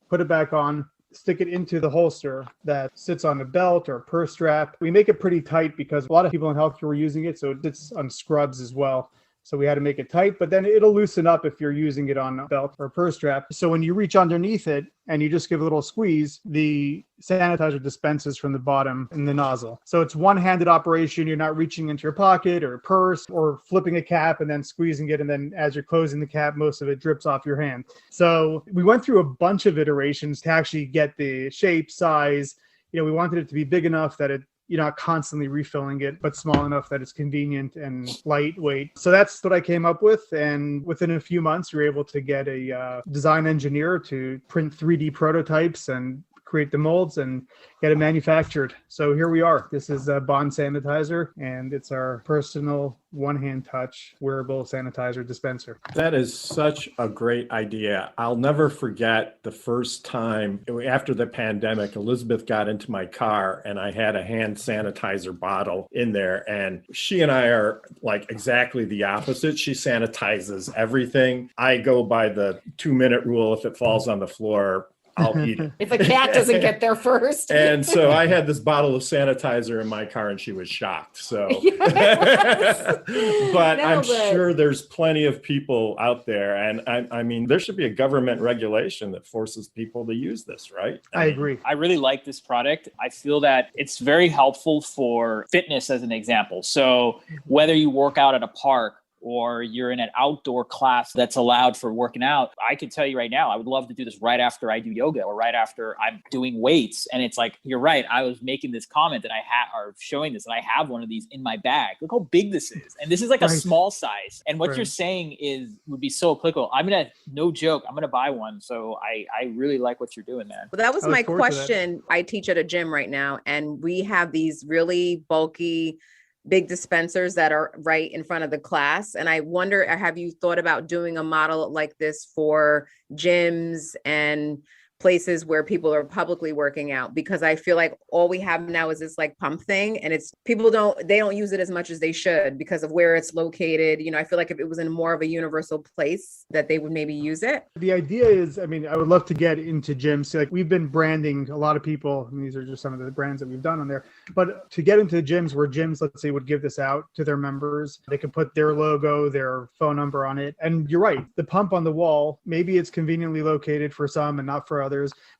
Put it back on, stick it into the holster that sits on a belt or a purse strap. We make it pretty tight because a lot of people in healthcare were using it, so it sits on scrubs as well. So we had to make it tight, but then it'll loosen up if you're using it on a belt or a purse strap. So when you reach underneath it and you just give a little squeeze, the sanitizer dispenses from the bottom in the nozzle. So it's one-handed operation. You're not reaching into your pocket or purse or flipping a cap and then squeezing it. And then as you're closing the cap, most of it drips off your hand. So we went through a bunch of iterations to actually get the shape, size. You know, we wanted it to be big enough that you're not constantly refilling it, but small enough that it's convenient and lightweight. So that's what I came up with. And within a few months, we were able to get a design engineer to print 3D prototypes and create the molds and get it manufactured. So here we are. This is a Bond Sanitizer, and it's our personal one-hand touch wearable sanitizer dispenser. That is such a great idea. I'll never forget the first time after the pandemic, Elizabeth got into my car and I had a hand sanitizer bottle in there. And she and I are like exactly the opposite. She sanitizes everything. I go by the 2-minute rule. If it falls on the floor, I'll eat it. If a cat doesn't get there first. And so I had this bottle of sanitizer in my car and she was shocked. So, but I'm sure there's plenty of people out there. And I mean, there should be a government regulation that forces people to use this, right? I agree. I really like this product. I feel that it's very helpful for fitness as an example. So whether you work out at a park or you're in an outdoor class that's allowed for working out, I can tell you right now, I would love to do this right after I do yoga or right after I'm doing weights. And it's like, you're right. I was making this comment that or showing this, and I have one of these in my bag. Look how big this is. And this is like a small size. And what you're saying would be so applicable. No joke, I'm going to buy one. So I really like what you're doing, man. Well, that was my question. I teach at a gym right now, and we have these really bulky, big dispensers that are right in front of the class. And I wonder, have you thought about doing a model like this for gyms and places where people are publicly working out? Because I feel like all we have now is this like pump thing, and people don't use it as much as they should because of where it's located. I feel like if it was in more of a universal place that they would maybe use it. The idea is, I would love to get into gyms. So, like, we've been branding a lot of people, and these are just some of the brands that we've done on there. But to get into gyms where gyms, let's say, would give this out to their members, they could put their logo, their phone number on it. And you're right, the pump on the wall, maybe it's conveniently located for some and not for others.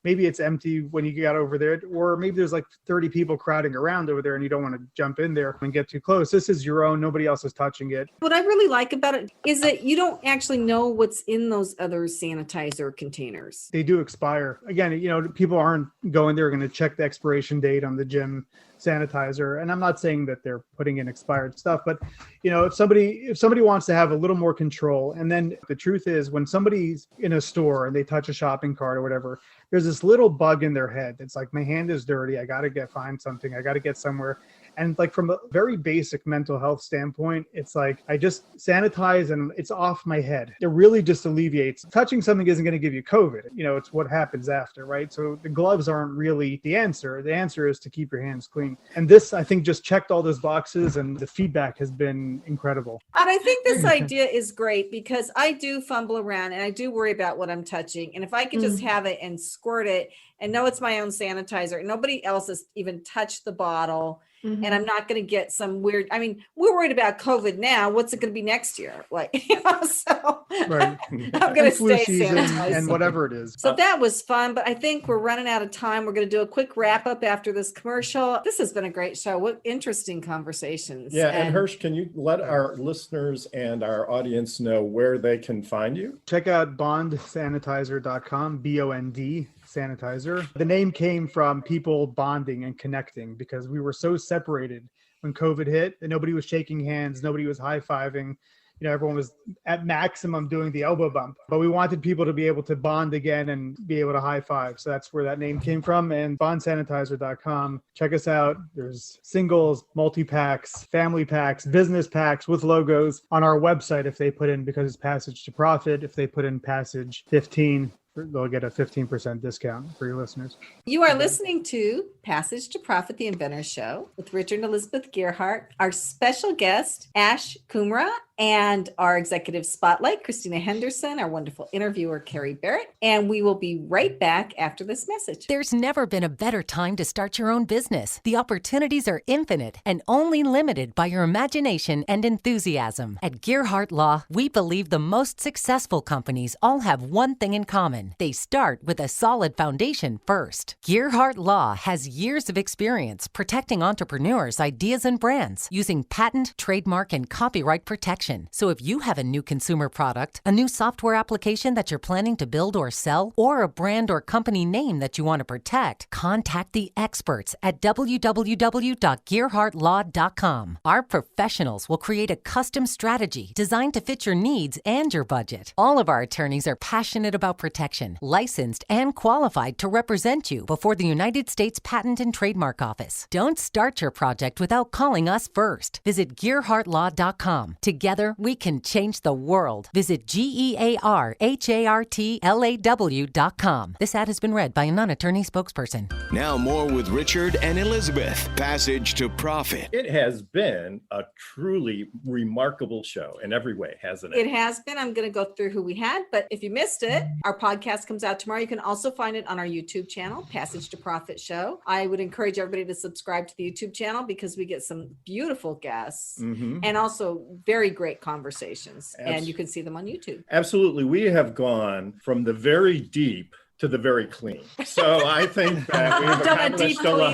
Maybe it's empty when you get over there, or maybe there's like 30 people crowding around over there and you don't want to jump in there and get too close. This is your own. Nobody else is touching it. What I really like about it is that you don't actually know what's in those other sanitizer containers. They do expire. Again, people aren't going there going to check the expiration date on the gym sanitizer. And I'm not saying that they're putting in expired stuff, but if somebody wants to have a little more control, and then the truth is when somebody's in a store and they touch a shopping cart or whatever, there's this little bug in their head. It's like, my hand is dirty. I got to find something. I got to get somewhere. And like from a very basic mental health standpoint, it's like, I just sanitize and it's off my head. It really just alleviates. Touching something isn't going to give you COVID. It's what happens after, right? So the gloves aren't really the answer. The answer is to keep your hands clean. And this, I think, just checked all those boxes, and the feedback has been incredible. And I think this idea is great because I do fumble around and I do worry about what I'm touching. And if I could just have it and squirt it and know it's my own sanitizer, nobody else has even touched the bottle. And I'm not going to get some weird, we're worried about COVID now. What's it going to be next year? So right. I'm going to stay sanitized. And whatever it is. So that was fun, but I think we're running out of time. We're going to do a quick wrap up after this commercial. This has been a great show. What interesting conversations. Yeah. And Hirsch, can you let our listeners and our audience know where they can find you? Check out bondsanitizer.com, BOND. Sanitizer. The name came from people bonding and connecting because we were so separated when COVID hit and nobody was shaking hands, nobody was high-fiving. Everyone was at maximum doing the elbow bump, but we wanted people to be able to bond again and be able to high five. So that's where that name came from. And bondsanitizer.com. Check us out. There's singles, multi-packs, family packs, business packs with logos on our website if they put in, because it's Passage to Profit. If they put in Passage 15, they'll get a 15% discount for your listeners. You are listening to Passage to Profit, the Inventor Show with Richard and Elizabeth Gearhart, our special guest, Ash Kumra, and our executive spotlight, Christina Henderson, our wonderful interviewer, Carrie Barrett. And we will be right back after this message. There's never been a better time to start your own business. The opportunities are infinite and only limited by your imagination and enthusiasm. At Gearhart Law, we believe the most successful companies all have one thing in common. They start with a solid foundation first. Gearhart Law has years of experience protecting entrepreneurs' ideas and brands using patent, trademark, and copyright protection. So if you have a new consumer product, a new software application that you're planning to build or sell, or a brand or company name that you want to protect, contact the experts at www.gearhartlaw.com. Our professionals will create a custom strategy designed to fit your needs and your budget. All of our attorneys are passionate about protection, licensed and qualified to represent you before the United States Patent and Trademark Office. Don't start your project without calling us first. Visit gearhartlaw.com. Together, we can change the world. Visit GEARHARTLAW.com. This ad has been read by a non-attorney spokesperson. Now more with Richard and Elizabeth. Passage to Profit. It has been a truly remarkable show in every way, hasn't it? It has been. I'm going to go through who we had, but if you missed it, our podcast comes out tomorrow. You can also find it on our YouTube channel, Passage to Profit Show. I would encourage everybody to subscribe to the YouTube channel because we get some beautiful guests and also very great conversations, and you can see them on YouTube. Absolutely. We have gone from the very deep to the very clean. So I think that we have Done a deep So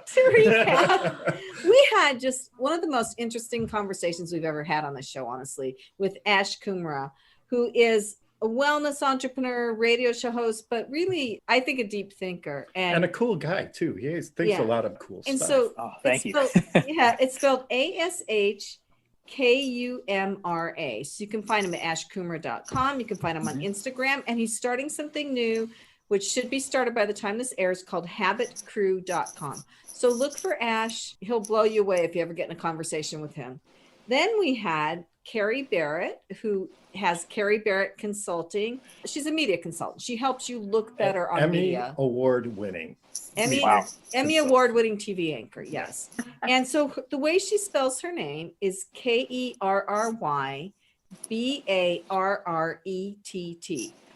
to recap, we had just one of the most interesting conversations we've ever had on the show, honestly, with Ash Kumra, who is a wellness entrepreneur, radio show host, but really, I think a deep thinker. And a cool guy too. He thinks a lot of cool and stuff. So thank you. It's spelled ASHKUMRA. So you can find him at ashkumra.com. You can find him on Instagram, and he's starting something new, which should be started by the time this airs, called habitcrew.com. So look for Ash. He'll blow you away if you ever get in a conversation with him. Then we had Carrie Barrett, who has Carrie Barrett Consulting. She's a media consultant. She helps you look better on media. Emmy award-winning TV anchor, yes. And so the way she spells her name is KerryBarrett.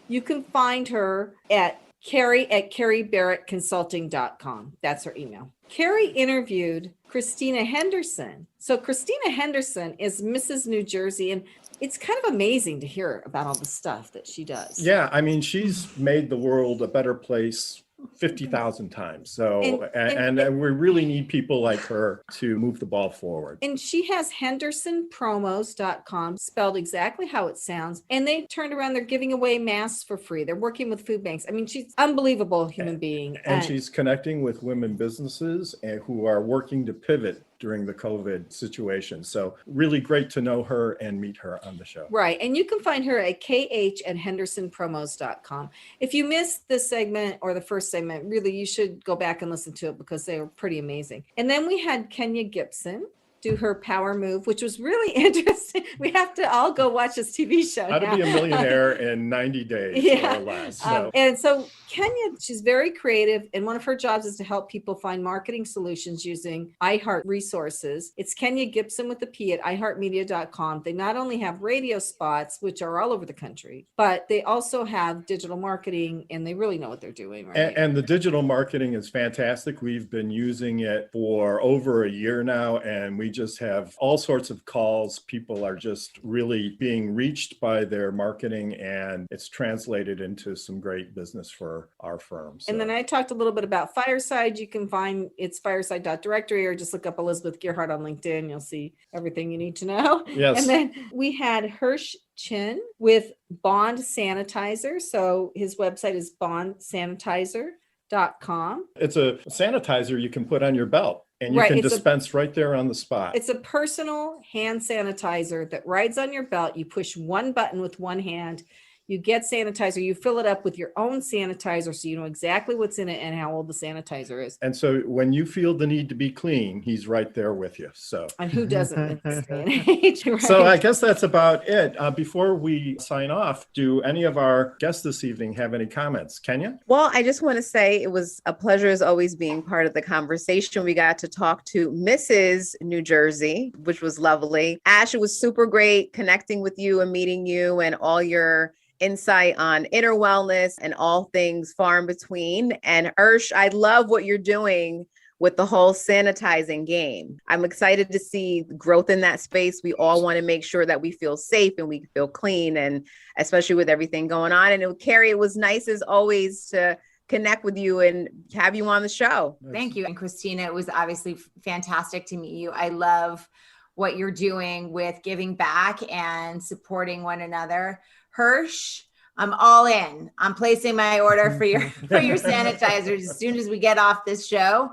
You can find her at Carrie at carriebarrettconsulting.com. That's her email. Carrie interviewed Christina Henderson. So Christina Henderson is Mrs. New Jersey, and it's kind of amazing to hear about all the stuff that she does. Yeah, I mean, she's made the world a better place 50,000 times. So, and we really need people like her to move the ball forward. And she has HendersonPromos.com, spelled exactly how it sounds. And they turned around, they're giving away masks for free. They're working with food banks. I mean, she's an unbelievable human being. And she's connecting with women businesses who are working to pivot during the COVID situation. So really great to know her and meet her on the show. Right. And you can find her at KH@HendersonPromos.com. If you missed this segment or the first segment, really, you should go back and listen to it because they were pretty amazing. And then we had Kenya Gibson do her power move, which was really interesting. We have to all go watch this TV show. How to be a millionaire in 90 days or less. So. And so Kenya, she's very creative. And one of her jobs is to help people find marketing solutions using iHeart resources. It's Kenya Gibson with a P at iHeartMedia.com. They not only have radio spots, which are all over the country, but they also have digital marketing, and they really know what they're doing. Right? And the digital marketing is fantastic. We've been using it for over a year now, and we just have all sorts of calls. People are just really being reached by their marketing, and it's translated into some great business for our firm. So. And then I talked a little bit about Fireside. You can find it's fireside.directory, or just look up Elizabeth Gearhart on LinkedIn. You'll see everything you need to know. Yes. And then we had Hirsch Chin with Bond Sanitizer. So his website is bondsanitizer.com. It's a sanitizer you can put on your belt. And you can dispense right there on the spot. It's a personal hand sanitizer that rides on your belt. You push one button with one hand. You get sanitizer. You fill it up with your own sanitizer so you know exactly what's in it and how old the sanitizer is. And so when you feel the need to be clean, he's right there with you. So. And who doesn't in this day and age, right? So I guess that's about it. Before we sign off, do any of our guests this evening have any comments? Kenya? Well, I just want to say it was a pleasure as always being part of the conversation. We got to talk to Mrs. New Jersey, which was lovely. Ash, it was super great connecting with you and meeting you and all your insight on inner wellness and all things far in between. And Ursh, I love what you're doing with the whole sanitizing game. I'm excited to see growth in that space. We all want to make sure that we feel safe and we feel clean, and especially with everything going on. And Carrie, it was nice as always to connect with you and have you on the show. Thank you. And Christina, it was obviously fantastic to meet you. I love what you're doing with giving back and supporting one another. Hirsch, I'm all in. I'm placing my order for your sanitizers as soon as we get off this show.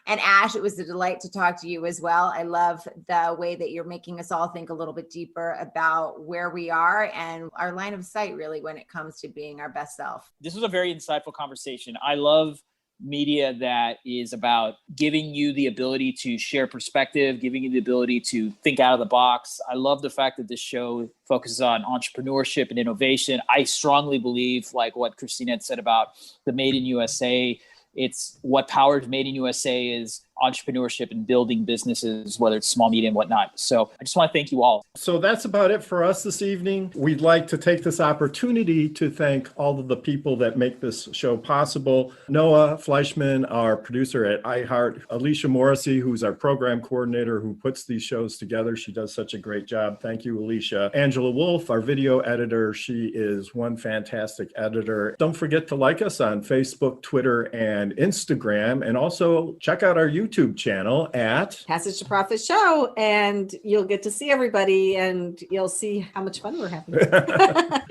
And Ash, it was a delight to talk to you as well. I love the way that you're making us all think a little bit deeper about where we are and our line of sight, really, when it comes to being our best self. This was a very insightful conversation. I love media that is about giving you the ability to share perspective, giving you the ability to think out of the box. I love the fact that this show focuses on entrepreneurship and innovation. I strongly believe, like what Christina had said about the Made in USA, it's what powers Made in USA is entrepreneurship and building businesses, whether it's small, medium, whatnot. So I just want to thank you all. So that's about it for us this evening. We'd like to take this opportunity to thank all of the people that make this show possible. Noah Fleischman, our producer at iHeart, Alicia Morrissey, who's our program coordinator who puts these shows together. She does such a great job. Thank you, Alicia. Angela Wolf, our video editor. She is one fantastic editor. Don't forget to like us on Facebook, Twitter, and Instagram. And also check out our YouTube channel at Passage to Profit Show, and you'll get to see everybody and you'll see how much fun we're having.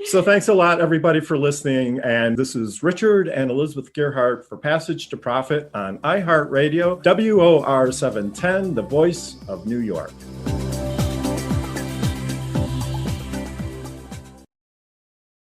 So thanks a lot, everybody, for listening. And this is Richard and Elizabeth Gearhart for Passage to Profit on iHeartRadio, WOR 710, the voice of New York.